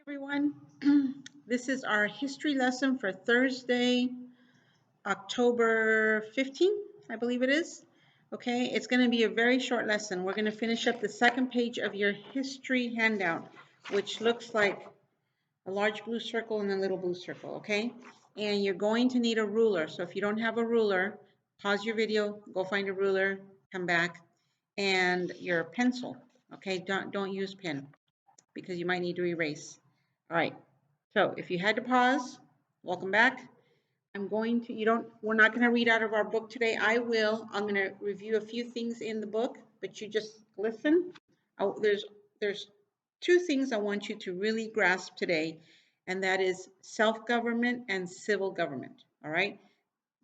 Everyone. This is our history lesson for Thursday, October 15th, I believe it is. Okay, it's going to be a very short lesson. We're going to finish up the second page of your history handout, which looks like a large blue circle and a little blue circle, okay? And you're going to need a ruler. So if you don't have a ruler, pause your video, go find a ruler, come back, and your pencil, okay? Don't use pen because you might need to erase. All right, so if you had to pause, welcome back. We're not going to read out of our book today. I'm going to review a few things in the book, but you just listen. There's two things I want you to really grasp today, and that is self-government and civil government. All right,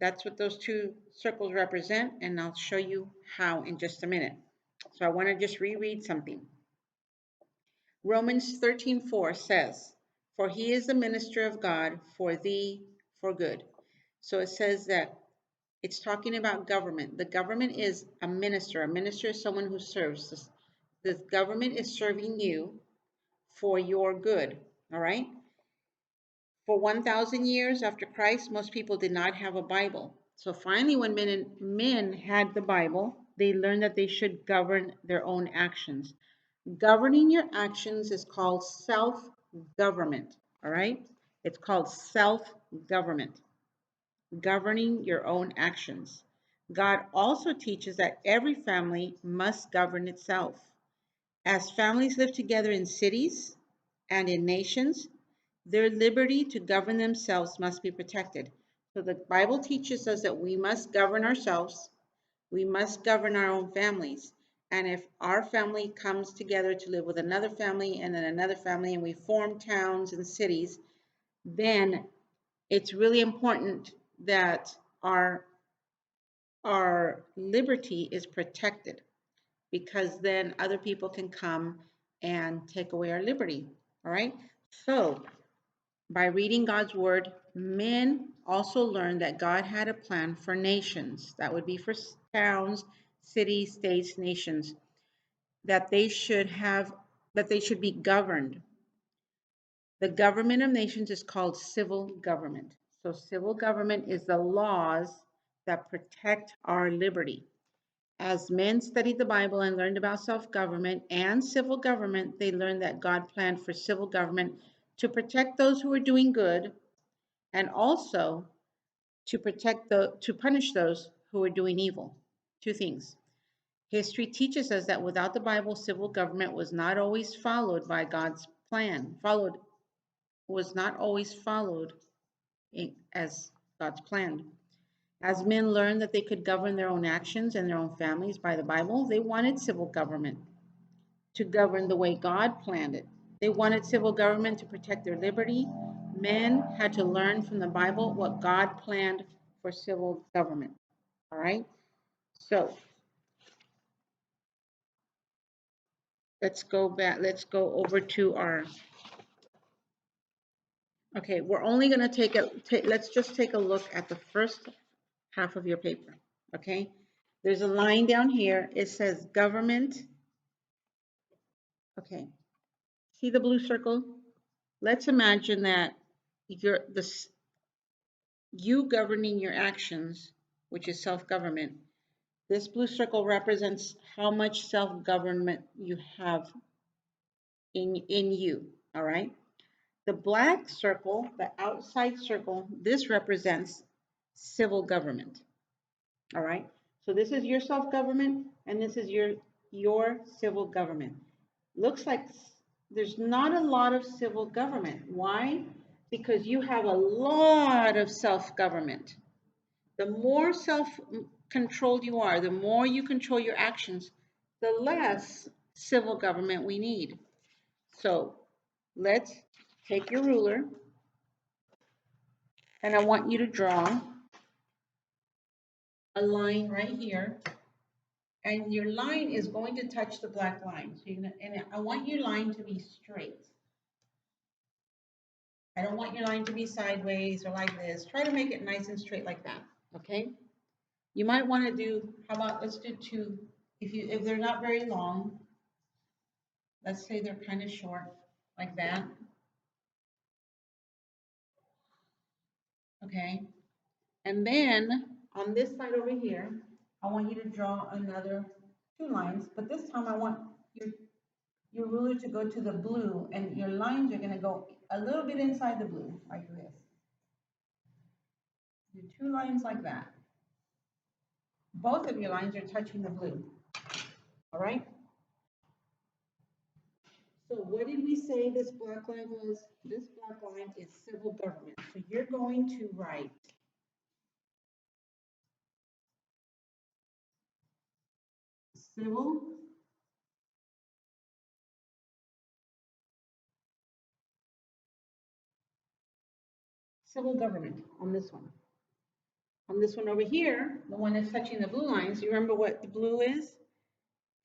that's what those two circles represent, and I'll show you how in just a minute. So I want to just reread something. Romans 13:4 says, "For he is the minister of God for thee for good." So it says that it's talking about government. The government is a minister. A minister is someone who serves. This government is serving you for your good. All right? For 1,000 years after Christ, most people did not have a Bible. So finally, when men had the Bible, they learned that they should govern their own actions. Governing your actions is called self-government, all right? It's called self-government, governing your own actions. God also teaches that every family must govern itself. As families live together in cities and in nations, their liberty to govern themselves must be protected. So the Bible teaches us that we must govern ourselves. We must govern our own families. And if our family comes together to live with another family and then another family, and we form towns and cities, then it's really important that our liberty is protected, because then other people can come and take away our liberty. All right. So by reading God's word, men also learned that God had a plan for nations. That would be for towns, cities, states, nations, that they should be governed. The government of nations is called civil government. So civil government is the laws that protect our liberty. As men studied the Bible and learned about self-government and civil government, they learned that God planned for civil government to protect those who were doing good, and also to punish those who were doing evil. Two things. History teaches us that without the Bible, civil government was not always followed by God's plan. Was not always followed as God's plan. As men learned that they could govern their own actions and their own families by the Bible, they wanted civil government to govern the way God planned it. They wanted civil government to protect their liberty. Men had to learn from the Bible what God planned for civil government. All right? So let's go back. Let's go over to our. Okay, we're only going to let's just take a look at the first half of your paper. Okay? There's a line down here. It says government. Okay. See the blue circle? Let's imagine that you governing your actions, which is self-government. This blue circle represents how much self-government you have in you, all right? The black circle, the outside circle, this represents civil government, all right? So this is your self-government, and this is your civil government. Looks like there's not a lot of civil government. Why? Because you have a lot of self-government. The more self-controlled you are, the more you control your actions, the less civil government we need. So let's take your ruler, and I want you to draw a line right here, and your line is going to touch the black line. So and I want your line to be straight. I don't want your line to be sideways or like this. Try to make it nice and straight like that, okay? You might want to do, how about, let's do two. If they're not very long, let's say they're kind of short, like that. Okay? And then on this side over here, I want you to draw another 2 lines, but this time I want your ruler to go to the blue, and your lines are going to go a little bit inside the blue, like this. Do 2 lines like that. Both of your lines are touching the blue. All right? So what did we say this black line was? This black line is civil government. So you're going to write civil government on this one. On this one over here, the one that's touching the blue lines, you remember what the blue is?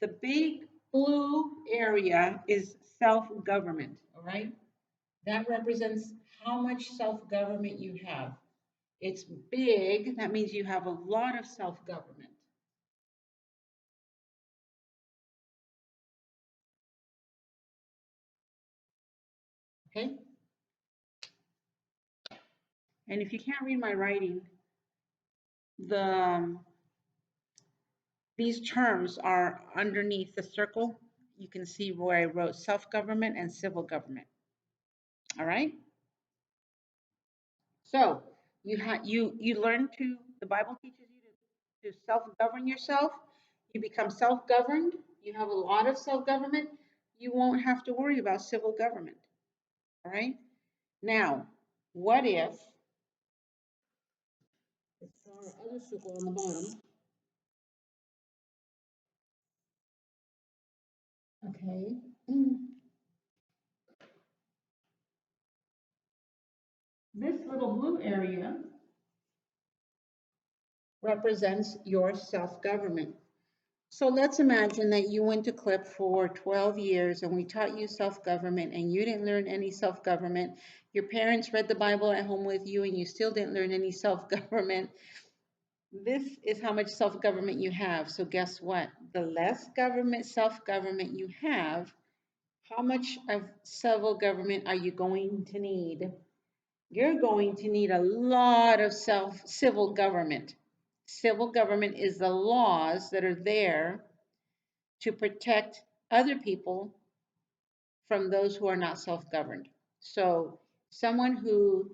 The big blue area is self-government, all right? That represents how much self-government you have. It's big, that means you have a lot of self-government. Okay? And if you can't read my writing, these terms are underneath the circle. You can see where I wrote self-government and civil government. All right? So you learn to, the Bible teaches you to self-govern yourself. You become self-governed. You have a lot of self-government. You won't have to worry about civil government. All right? Now, what if, let's draw our other circle on the bottom. Okay. This little blue area represents your self-government. So let's imagine that you went to CLIP for 12 years and we taught you self-government and you didn't learn any self-government. Your parents read the Bible at home with you and you still didn't learn any self-government. This is how much self-government you have. So guess what? The less self-government you have, how much of civil government are you going to need? You're going to need a lot of civil government. Civil government is the laws that are there to protect other people from those who are not self-governed. So someone who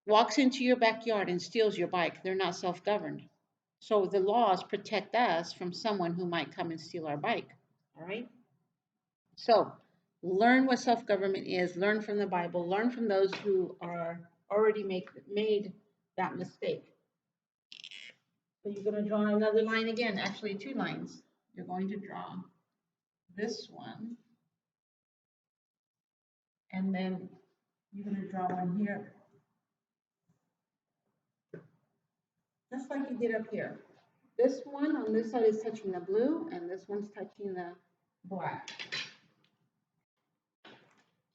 walks into your backyard and steals your bike, they're not self-governed. So the laws protect us from someone who might come and steal our bike. All right? So learn what self-government is, learn from the Bible, learn from those who are already made that mistake. So you're going to draw another line again, actually 2 lines. You're going to draw this one, and then you're going to draw one here, just like you did up here. This one on this side is touching the blue, and this one's touching the black.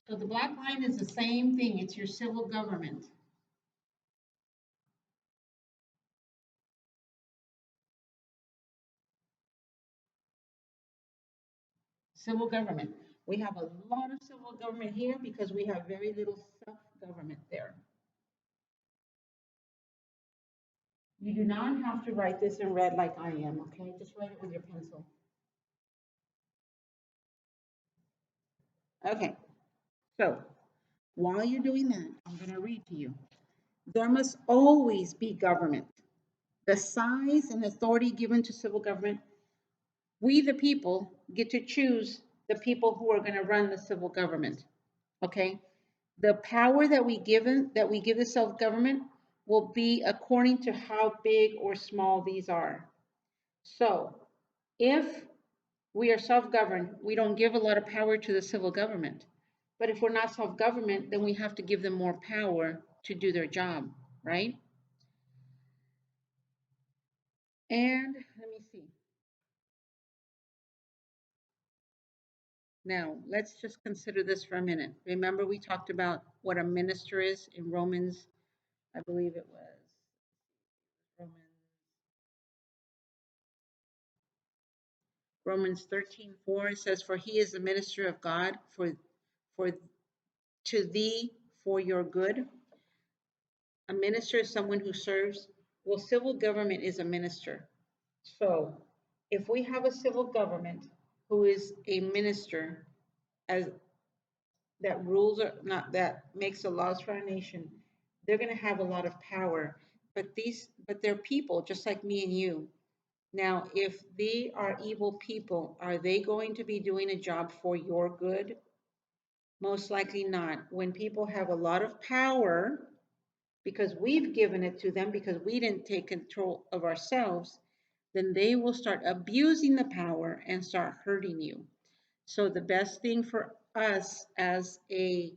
So the black line is the same thing. It's your civil government. Civil government. We have a lot of civil government here because we have very little self-government there. You do not have to write this in red like I am, okay? Just write it with your pencil. Okay, so while you're doing that, I'm going to read to you. There must always be government. The size and authority given to civil government, we the people get to choose the people who are going to run the civil government. Okay? The power that we give the self-government will be according to how big or small these are. So, if we are self-governed, we don't give a lot of power to the civil government. But if we're not self-government, then we have to give them more power to do their job, right? And let me see. Now, let's just consider this for a minute. Remember, we talked about what a minister is in Romans, I believe it was Romans 13:4. It says, "For he is the minister of God for to thee for your good." A minister is someone who serves. Well, civil government is a minister. So if we have a civil government who is a minister as that rules are not that makes the laws for our nation, they're going to have a lot of power. But they're people just like me and you. Now, if they are evil people, are they going to be doing a job for your good? Most likely not. When people have a lot of power, because we've given it to them because we didn't take control of ourselves, then they will start abusing the power and start hurting you. So the best thing for us as a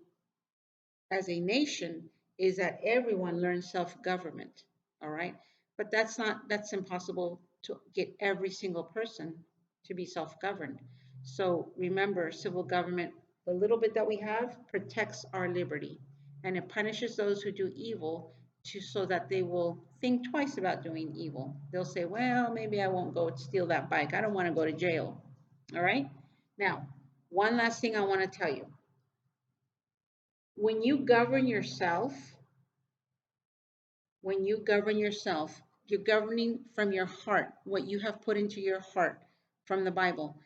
nation is that everyone learns self-government, all right? But that's impossible to get every single person to be self-governed. So remember, civil government, the little bit that we have protects our liberty, and it punishes those who do evil so that they will think twice about doing evil. They'll say, well, maybe I won't go steal that bike. I don't want to go to jail. All right? Now, one last thing I want to tell you. When you govern yourself, when you govern yourself, you're governing from your heart, what you have put into your heart from the Bible.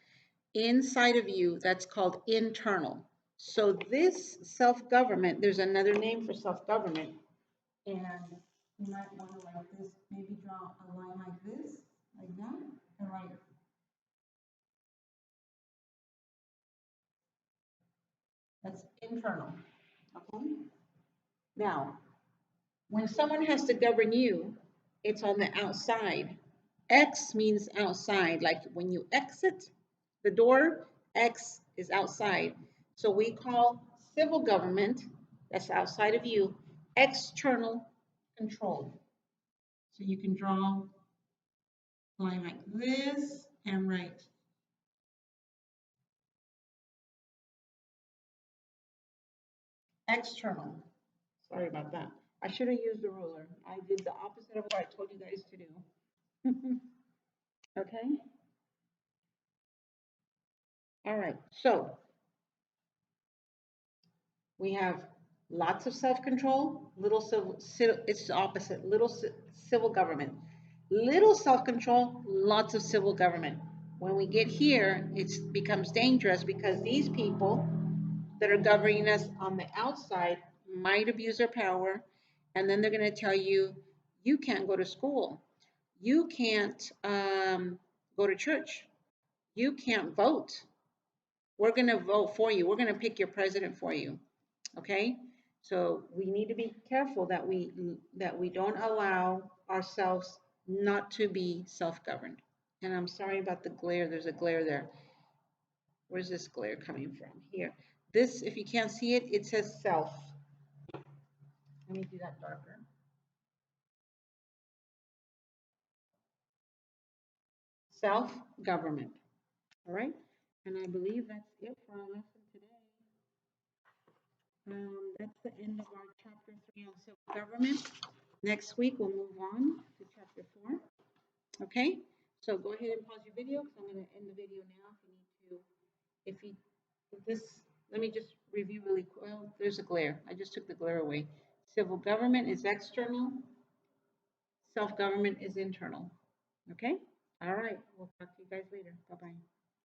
Inside of you, that's called internal. So this self-government, there's another name for self-government. And you might want to like this, maybe draw a line like this, like that, and write. That's internal. Okay? Now, when someone has to govern you, it's on the outside. X means outside, like when you exit the door, X is outside. So we call civil government, that's outside of you, external control. So you can draw a line like this and write external. Sorry about that. I should have used the ruler. I did the opposite of what I told you guys to do. Okay? All right. So we have lots of self-control, little civil, it's the opposite, little civil government. Little self-control, lots of civil government. When we get here, it becomes dangerous because these people that are governing us on the outside might abuse their power, and then they're going to tell you, you can't go to school, you can't go to church, you can't vote. We're going to vote for you. We're going to pick your president for you. Okay? So we need to be careful that we don't allow ourselves not to be self-governed. And I'm sorry about the glare. There's a glare there. Where's this glare coming from? Here. This, if you can't see it, it says self. Let me do that darker. Self-government. All right? And I believe that's it for our lesson today. That's the end of our chapter 3 on self-government. Next week, we'll move on to chapter 4. Okay? So go ahead and pause your video because I'm going to end the video now. If this, let me just review really quick. Well, there's a glare. I just took the glare away. Civil government is external. Self-government is internal. Okay? All right. We'll talk to you guys later. Bye-bye.